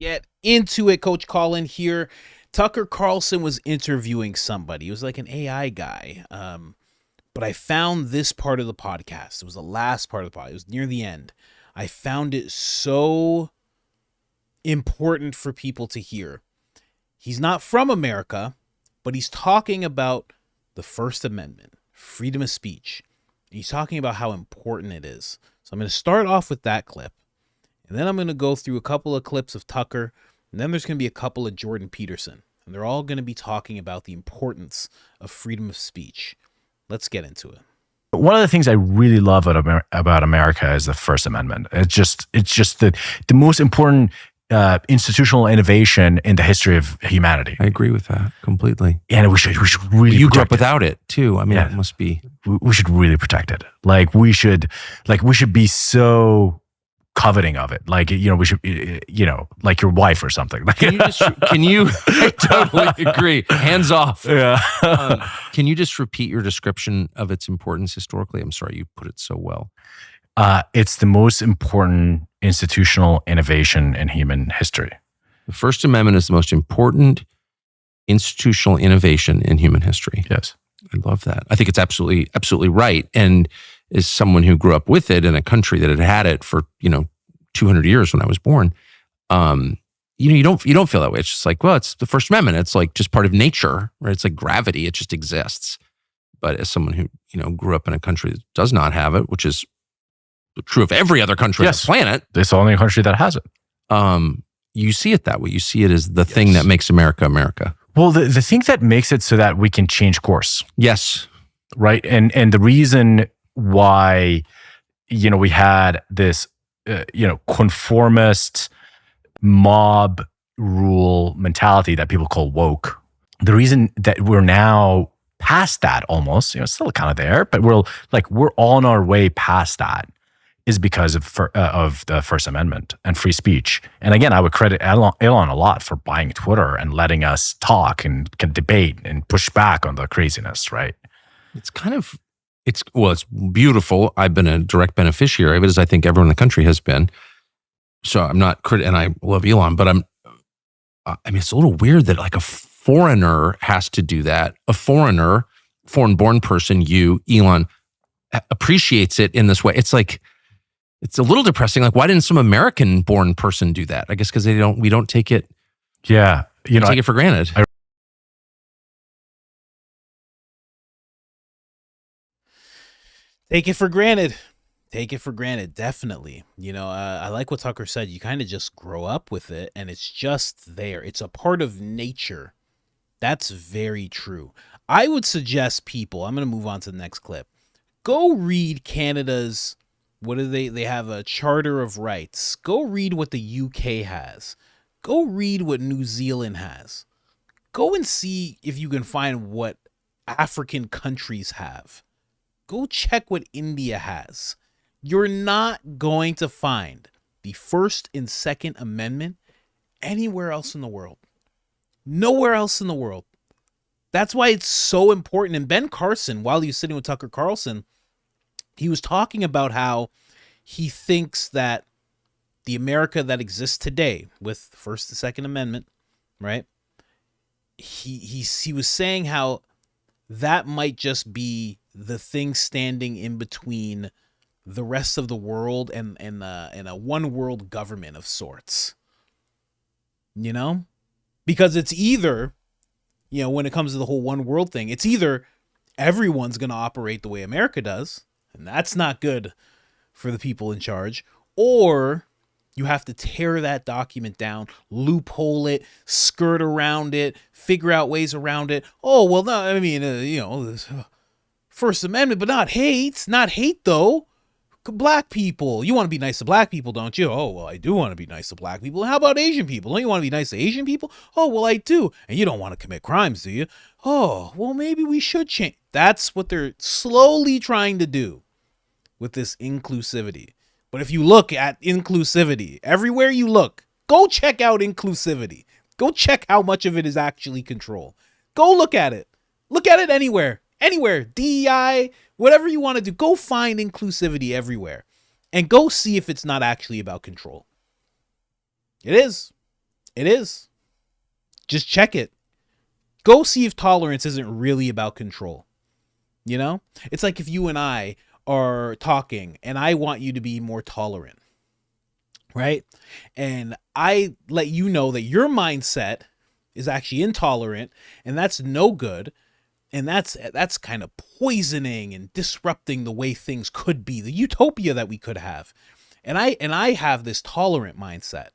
Get into it. Coach Colin here. Tucker Carlson was interviewing somebody. It was like an AI guy. But I found this part of the podcast. It was the last part of the podcast. It was near the end. I found it so important for people to hear. He's not from America, but he's talking about the First Amendment, freedom of speech. He's talking about how important it is. So I'm going to start off with that clip. And then I'm going to go through a couple of clips of Tucker. And then there's going to be a couple of Jordan Peterson. And they're all going to be talking about the importance of freedom of speech. Let's get into it. One of the things I really love about America is the First Amendment. It's just the most important institutional innovation in the history of humanity. I agree with that completely. And we should really you grew up without it too. I mean, it must be. We should really protect it. We should be so coveting of it. We should, like your wife or something. Can you I totally agree. Hands off. Yeah. Can you just repeat your description of its importance historically? I'm sorry, you put it so well. It's the most important institutional innovation in human history. The First Amendment is the most important institutional innovation in human history. Yes. I love that. I think it's absolutely right. And as someone who grew up with it in a country that had it for, 200 years when I was born, you don't feel that way. It's just like, well, it's the First Amendment. It's like just part of nature, right? It's like gravity. It just exists. But as someone who, grew up in a country that does not have it, which is true of every other country on the planet. It's the only country that has it. You see it that way. You see it as the thing that makes America, America. Well, the thing that makes it so that we can change course. Yes. Right. And the reason why, we had this, conformist mob rule mentality that people call woke. The reason that we're now past that almost, it's still kind of there, but we're on our way past that is because of the First Amendment and free speech. And again, I would credit Elon a lot for buying Twitter and letting us talk and can debate and push back on the craziness, right? It's beautiful. I've been a direct beneficiary of it, as I think everyone in the country has been. So I'm not and I love Elon, but it's a little weird that like a foreigner has to do that. A foreign-born person, Elon, appreciates it in this way. It's like, it's a little depressing. Like, why didn't some American-born person do that? I guess because we don't take it. Yeah, take it for granted. Take it for granted. Take it for granted, definitely. I like what Tucker said. You kind of just grow up with it, and it's just there. It's a part of nature. That's very true. I would suggest people, I'm going to move on to the next clip. Go read Canada's, what do they have a Charter of Rights. Go read what the UK has. Go read what New Zealand has. Go and see if you can find what African countries have. Go check what India has. You're not going to find the First and Second Amendment anywhere else in the world. Nowhere else in the world. That's why it's so important. And Ben Carson, while he was sitting with Tucker Carlson, he was talking about how he thinks that the America that exists today with the First and Second Amendment, right? He was saying how that might just be the thing standing in between the rest of the world and a one world government of sorts. Because it's either, when it comes to the whole one world thing, it's either everyone's going to operate the way America does, and that's not good for the people in charge, or you have to tear that document down, loophole it, skirt around it, figure out ways around it. Oh, well, no, First Amendment, but not hate. Not hate, though. Black people. You want to be nice to black people, don't you? Oh, well, I do want to be nice to black people. How about Asian people? Don't you want to be nice to Asian people? Oh, well, I do. And you don't want to commit crimes, do you? Oh, well, maybe we should change. That's what they're slowly trying to do with this inclusivity. But if you look at inclusivity, everywhere you look, go check out inclusivity. Go check how much of it is actually control. Go look at it. Look at it anywhere. Anywhere. DEI, whatever you want to do. Go find inclusivity everywhere. And go see if it's not actually about control. It is. It is. Just check it. Go see if tolerance isn't really about control. You know? It's like if you and I are talking and I want you to be more tolerant, right? And I let you know that your mindset is actually intolerant, and that's no good. And that's kind of poisoning and disrupting the way things could be, the utopia that we could have. And I have this tolerant mindset.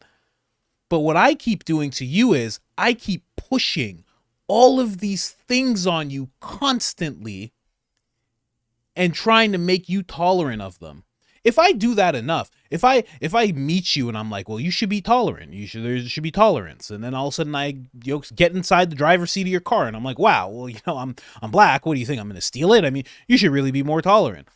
But what I keep doing to you is I keep pushing all of these things on you constantly and trying to make you tolerant of them. If I do that enough, if I meet you and I'm like, well, you should be tolerant, there should be tolerance, and then all of a sudden I get inside the driver's seat of your car and I'm like, wow, well, I'm black. What do you think? I'm going to steal it? I mean, you should really be more tolerant.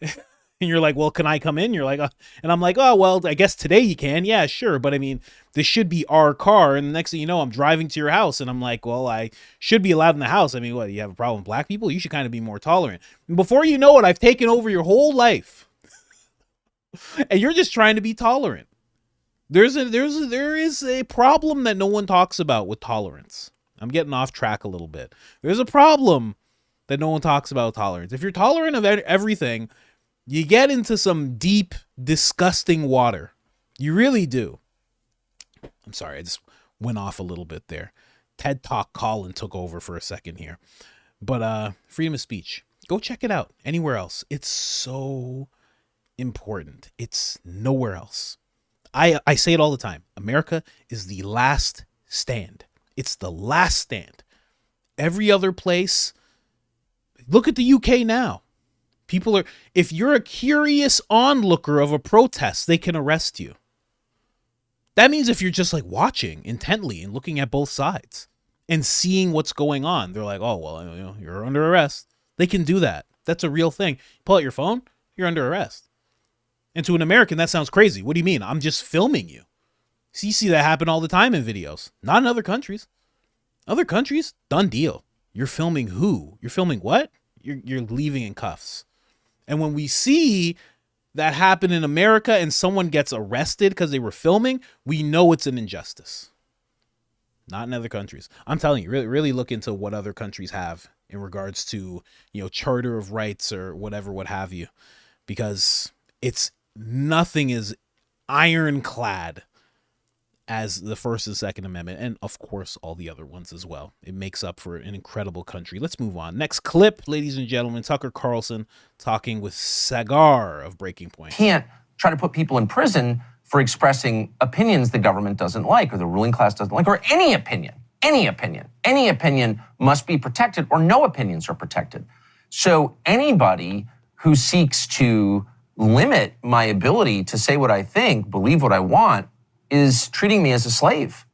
And you're like, well, can I come in? You're like, and I'm like, oh, well, I guess today you can. Yeah, sure. But I mean, this should be our car. And the next thing you know, I'm driving to your house and I'm like, well, I should be allowed in the house. I mean, what, you have a problem with black people? You should kind of be more tolerant. And before you know it, I've taken over your whole life. And you're just trying to be tolerant. There is a problem that no one talks about with tolerance. I'm getting off track a little bit. There's a problem that no one talks about with tolerance. If you're tolerant of everything, you get into some deep, disgusting water. You really do. I'm sorry, I just went off a little bit there. TED Talk Colin took over for a second here. But freedom of speech, go check it out anywhere else. It's so important. It's nowhere else. I say it all the time. America is the last stand. It's the last stand. Every other place, look at the UK now. People are, if you're a curious onlooker of a protest, they can arrest you. That means if you're just like watching intently and looking at both sides and seeing what's going on, they're like, oh, well, you're under arrest. They can do that. That's a real thing. Pull out your phone, you're under arrest. And to an American, that sounds crazy. What do you mean? I'm just filming you. So you see that happen all the time in videos. Not in other countries. Other countries, done deal. You're filming who? You're filming what? You're leaving in cuffs. And when we see that happen in America and someone gets arrested because they were filming, we know it's an injustice. Not in other countries. I'm telling you, really look into what other countries have in regards to, Charter of Rights or whatever, what have you. Because nothing is ironclad as the First and Second Amendment, and of course all the other ones as well. It makes up for an incredible country. Let's move on. Next clip, ladies and gentlemen, Tucker Carlson talking with Sagar of Breaking Point. Can't try to put people in prison for expressing opinions the government doesn't like or the ruling class doesn't like, or any opinion must be protected, or no opinions are protected. So anybody who seeks to limit my ability to say what I think, believe what I want, is treating me as a slave.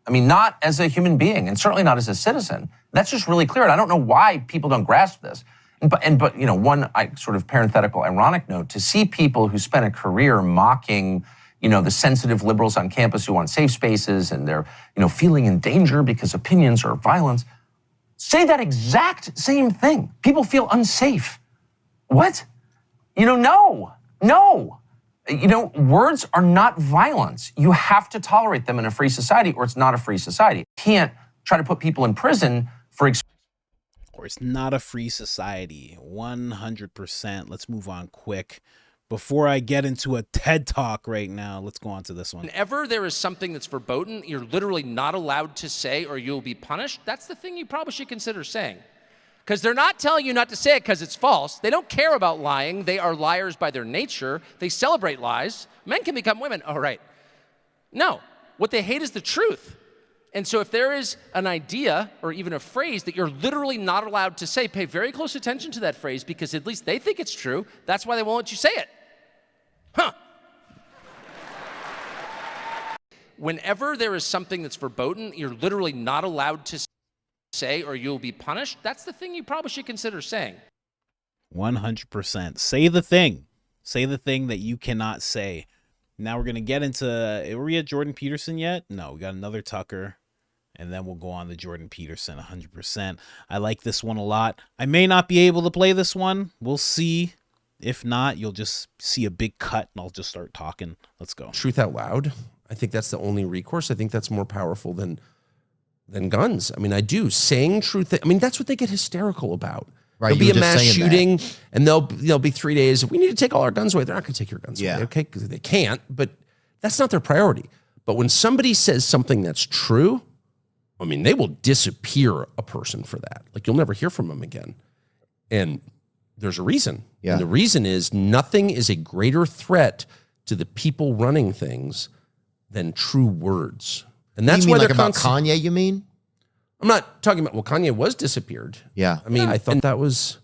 I mean, not as a human being, and certainly not as a citizen. That's just really clear, and I don't know why people don't grasp this. But one sort of parenthetical, ironic note, to see people who spent a career mocking, the sensitive liberals on campus who want safe spaces and they're, feeling in danger because opinions are violence, say that exact same thing. People feel unsafe. What? No. Words are not violence. You have to tolerate them in a free society, or it's not a free society. You can't try to put people in prison for... Or it's not a free society. 100%. Let's move on quick. Before I get into a TED Talk right now, let's go on to this one. Whenever there is something that's verboten, you're literally not allowed to say or you'll be punished, that's the thing you probably should consider saying. Because they're not telling you not to say it because it's false. They don't care about lying. They are liars by their nature. They celebrate lies. Men can become women. Oh, right. No. What they hate is the truth. And so if there is an idea or even a phrase that you're literally not allowed to say, pay very close attention to that phrase, because at least they think it's true. That's why they won't let you say it. Huh. Whenever there is something that's verboten, you're literally not allowed to say or you'll be punished. That's the thing you probably should consider saying. 100%. Say the thing. Say the thing that you cannot say. Now we're going to get into, are we at Jordan Peterson yet? No, we got another Tucker. And then we'll go on to Jordan Peterson 100%. I like this one a lot. I may not be able to play this one. We'll see If not, you'll just see a big cut and I'll just start talking. Let's go. Truth out loud. I think that's the only recourse. I think that's more powerful than guns. I mean, I do. Saying truth. I mean, that's what they get hysterical about. Right, There'll be you a were just mass saying shooting, and there'll be 3 days. We need to take all our guns away. They're not going to take your guns away, okay? Because they can't. But that's not their priority. But when somebody says something that's true, I mean, they will disappear a person for that. Like, you'll never hear from them again. And there's a reason. Yeah. And the reason is nothing is a greater threat to the people running things than true words. And that's you mean why like they're about Kanye, you mean? I'm not talking about, well, Kanye was disappeared. Yeah. I mean, I thought that was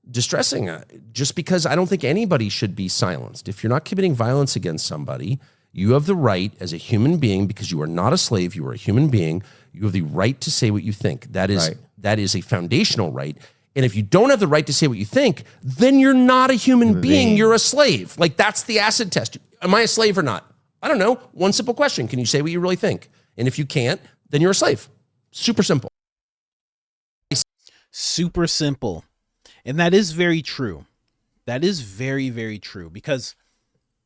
distressing, just because I don't think anybody should be silenced. If you're not committing violence against somebody, you have the right as a human being, because you are not a slave, you are a human being, you have the right to say what you think. That is a foundational right. And if you don't have the right to say what you think, then you're not a human being, you're a slave. Like, that's the acid test. Am I a slave or not? I don't know. One simple question. Can you say what you really think? And if you can't, then you're a slave. Super simple. Super simple. And that is very true. That is very, very true, because,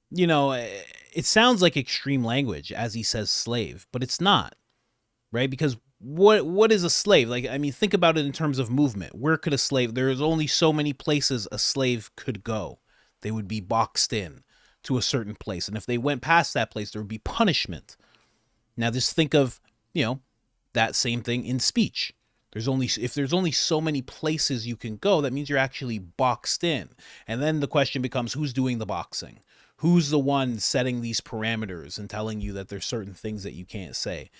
you know, it sounds like extreme language as he says slave, but it's not, right? Because what is a slave? Like, I mean, think about it in terms of movement. Where could a slave, there's only so many places a slave could go. They would be boxed in to a certain place. And if they went past that place, there would be punishment. Now just think of, you know, that same thing in speech. If there's only so many places you can go, that means you're actually boxed in. And then the question becomes, who's doing the boxing? Who's the one setting these parameters and telling you that there's certain things that you can't say?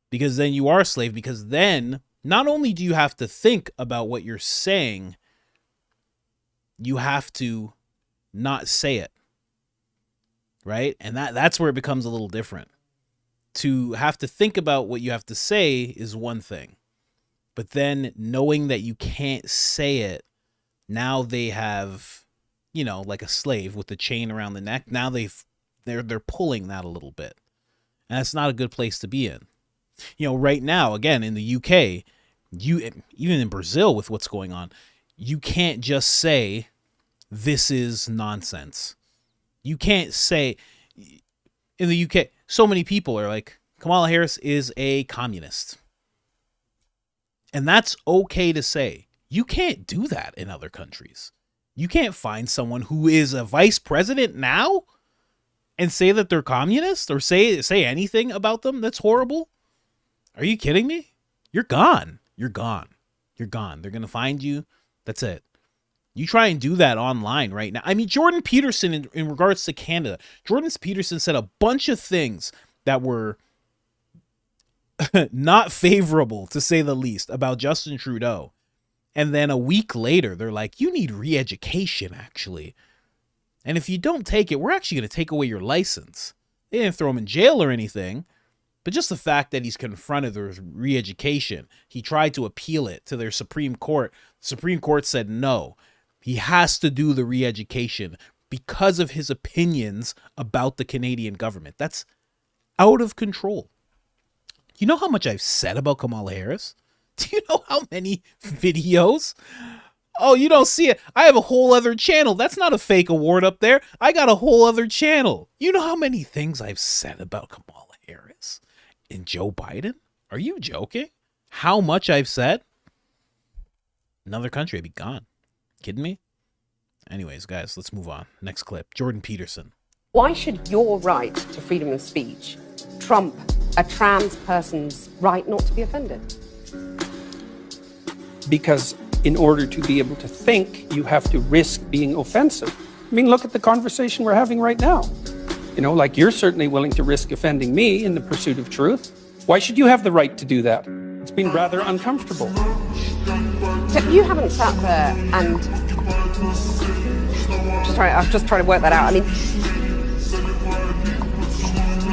Because then you are a slave, because then not only do you have to think about what you're saying, you have to not say it. Right? And that's where it becomes a little different. To have to think about what you have to say is one thing. But then knowing that you can't say it, now they have, you know, like a slave with the chain around the neck. Now they're pulling that a little bit. And that's not a good place to be in. You know, right now, again, in the UK, even in Brazil with what's going on, you can't just say, this is nonsense. You can't say, in the UK, so many people are like, Kamala Harris is a communist. And that's okay to say. You can't do that in other countries. You can't find someone who is a vice president now and say that they're communist or say anything about them that's horrible. Are you kidding me? You're gone. You're gone. You're gone. They're going to find you. That's it. You try and do that online right now. I mean, Jordan Peterson, in regards to Canada, Jordan Peterson said a bunch of things that were not favorable, to say the least, about Justin Trudeau. And then a week later, they're like, you need re-education, actually. And if you don't take it, we're actually going to take away your license. They didn't throw him in jail or anything. But just the fact that he's confronted their re-education, he tried to appeal it to their Supreme Court. The Supreme Court said no. He has to do the re-education because of his opinions about the Canadian government. That's out of control. You know how much I've said about Kamala Harris? Do you know how many videos? Oh, you don't see it. I have a whole other channel. That's not a fake award up there. I got a whole other channel. You know how many things I've said about Kamala Harris and Joe Biden? Are you joking? How much I've said? Another country, I'd be gone. Kidding me? Anyways, guys, let's move on. Next clip. Jordan Peterson. Why should your right to freedom of speech trump a trans person's right not to be offended? Because in order to be able to think, you have to risk being offensive. I mean, look at the conversation we're having right now. You know, like, you're certainly willing to risk offending me in the pursuit of truth. Why should you have the right to do that? It's been rather uncomfortable. So you haven't sat there and... I'm just trying to work that out. I mean...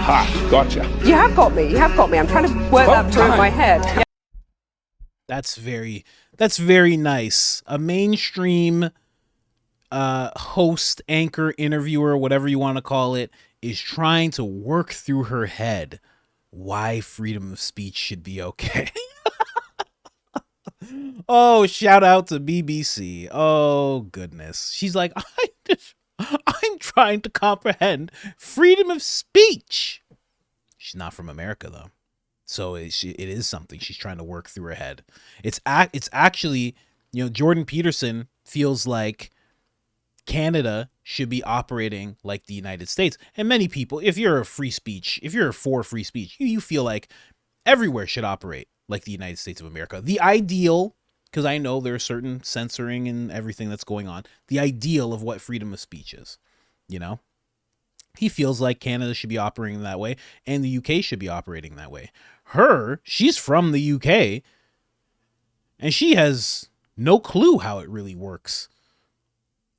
Ha, gotcha. You have got me. I'm trying to work that through in my head. Yeah. That's very nice. A mainstream host, anchor, interviewer, whatever you want to call it, is trying to work through her head why freedom of speech should be okay. Oh, shout out to BBC. Oh, goodness. She's like, I'm trying to comprehend freedom of speech. She's not from America, though. So it is something she's trying to work through her head. It's actually, Jordan Peterson feels like Canada should be operating like the United States. And many people, if you're for free speech, you feel like everywhere should operate like the United States of America. The ideal, because I know there's certain censoring and everything that's going on, the ideal of what freedom of speech is, he feels like Canada should be operating that way and the UK should be operating that way. She's from the UK and she has no clue how it really works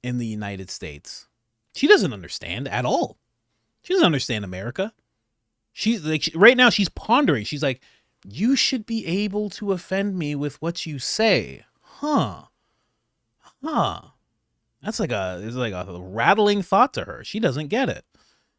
in the United States. She doesn't understand at all. She doesn't understand America. She's like, right now she's pondering. She's like, you should be able to offend me with what you say. Huh. It's like a rattling thought to her. She doesn't get it.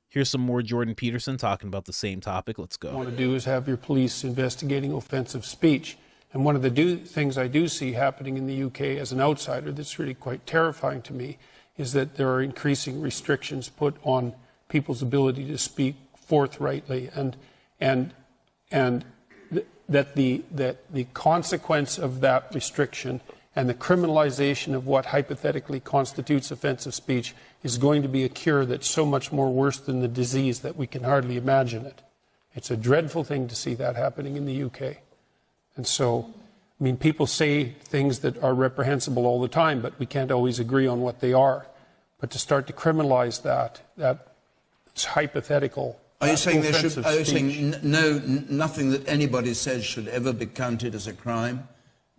Here's some more Jordan Peterson talking about the same topic. Let's go. What you want to do is have your police investigating offensive speech. And one of the things I do see happening in the UK as an outsider that's really quite terrifying to me is that there are increasing restrictions put on people's ability to speak forthrightly, and that the consequence of that restriction and the criminalization of what hypothetically constitutes offensive speech is going to be a cure that's so much more worse than the disease that we can hardly imagine it. It's a dreadful thing to see that happening in the UK. And so, people say things that are reprehensible all the time, but we can't always agree on what they are. But to start to criminalize that's hypothetical. Are you saying nothing that anybody says should ever be counted as a crime?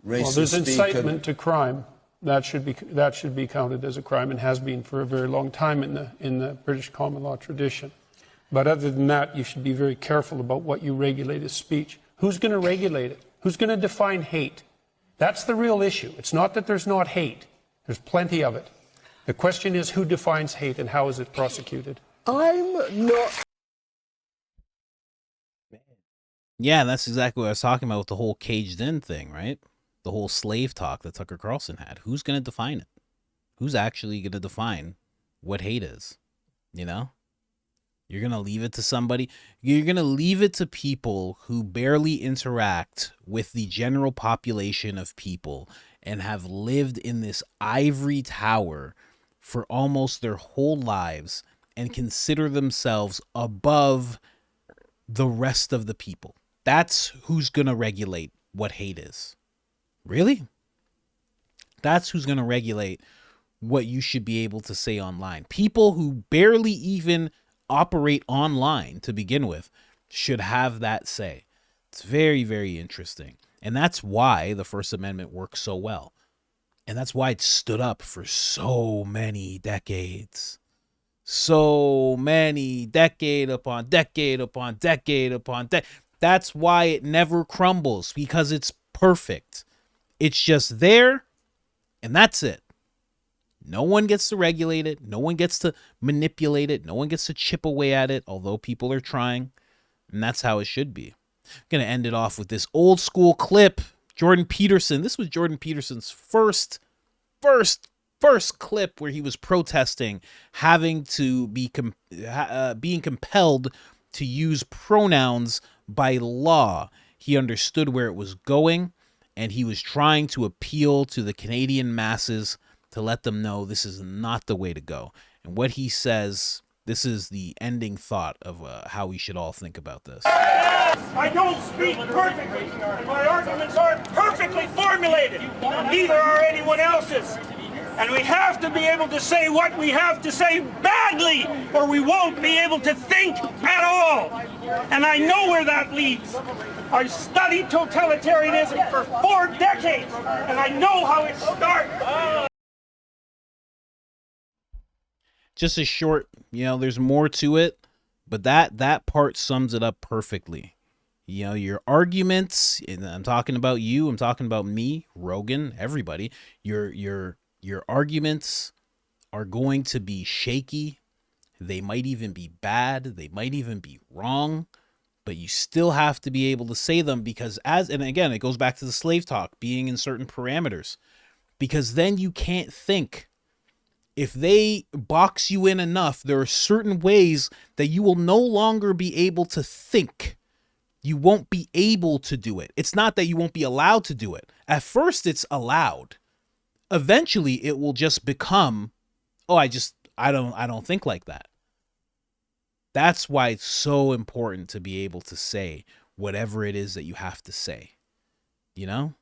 Well, there's incitement to crime. That should be counted as a crime and has been for a very long time in the British common law tradition. But other than that, you should be very careful about what you regulate as speech. Who's going to regulate it? Who's going to define hate? That's the real issue. It's not that there's not hate. There's plenty of it. The question is who defines hate and how is it prosecuted? I'm not... Yeah, that's exactly what I was talking about with the whole caged in thing, right? The whole slave talk that Tucker Carlson had. Who's going to define it? Who's actually going to define what hate is? You're going to leave it to somebody. You're going to leave it to people who barely interact with the general population of people and have lived in this ivory tower for almost their whole lives and consider themselves above the rest of the people. That's who's going to regulate what hate is. Really? That's who's going to regulate what you should be able to say online. People who barely even operate online to begin with should have that say. It's very, very interesting. And that's why the First Amendment works so well. And that's why it stood up for so many decades. So many, decade upon decade upon decade upon decade. That's why it never crumbles, because it's perfect. It's just there, and that's it. No one gets to regulate it. No one gets to manipulate it. No one gets to chip away at it, although people are trying. And that's how it should be. I'm going to end it off with this old school clip. Jordan Peterson. This was Jordan Peterson's first clip where he was protesting having to be being compelled to use pronouns by law. He understood where it was going, and he was trying to appeal to the Canadian masses to let them know this is not the way to go. And what he says, this is the ending thought of how we should all think about this. I don't speak perfectly, and my arguments aren't perfectly formulated. Neither are anyone else's. And we have to be able to say what we have to say badly, or we won't be able to think at all. And I know where that leads. I've studied totalitarianism for 4 decades, and I know how it starts. Just a short, there's more to it, but that part sums it up perfectly. Your arguments, and I'm talking about you, I'm talking about me, Rogan, everybody. Your arguments are going to be shaky. They might even be bad. They might even be wrong. but you still have to be able to say them because and again, it goes back to the slave talk, being in certain parameters, because then you can't think. If they box you in enough, there are certain ways that you will no longer be able to think. You won't be able to do it. It's not that you won't be allowed to do it. At first, it's allowed. Eventually, it will just become, oh, I don't think like that. That's why it's so important to be able to say whatever it is that you have to say, you know?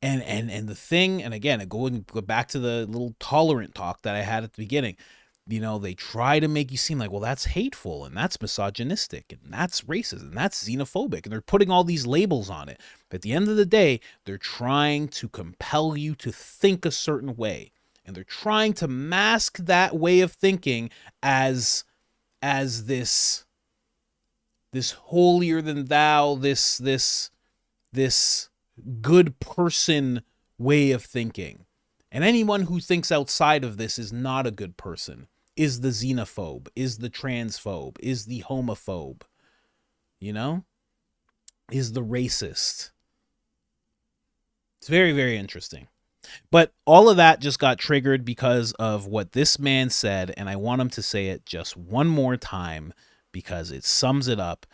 And the thing, and again, go back to the little tolerant talk that I had at the beginning. You know, they try to make you seem like, well, that's hateful and that's misogynistic and that's racist and that's xenophobic. And they're putting all these labels on it. But at the end of the day, they're trying to compel you to think a certain way. And they're trying to mask that way of thinking as this holier than thou, this good person way of thinking. And anyone who thinks outside of this is not a good person, is the xenophobe, is the transphobe, is the homophobe, you know, is the racist. It's very, very interesting. But all of that just got triggered because of what this man said, and I want him to say it just one more time because it sums it up,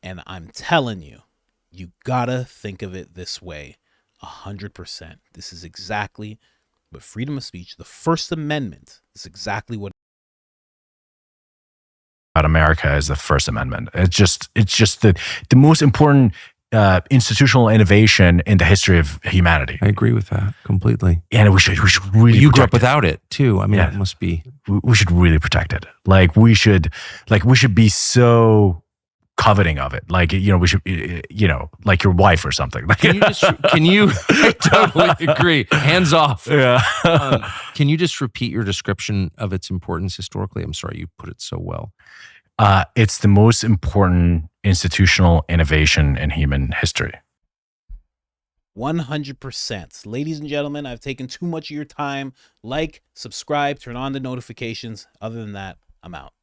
and I'm telling you, you gotta think of it this way 100%. This is exactly what freedom of speech, the First Amendment, is exactly what about America is the First Amendment. It's just the most important institutional innovation in the history of humanity. I agree with that completely. And we should really. You grew up without it too. I mean, it must be. We should really protect it. We should be so coveting of it. We should, like your wife or something. I totally agree. Hands off. Yeah. Can you just repeat your description of its importance historically? I'm sorry, you put it so well. It's the most important institutional innovation in human history. 100%. Ladies and gentlemen, I've taken too much of your time. Like, subscribe, turn on the notifications. Other than that, I'm out.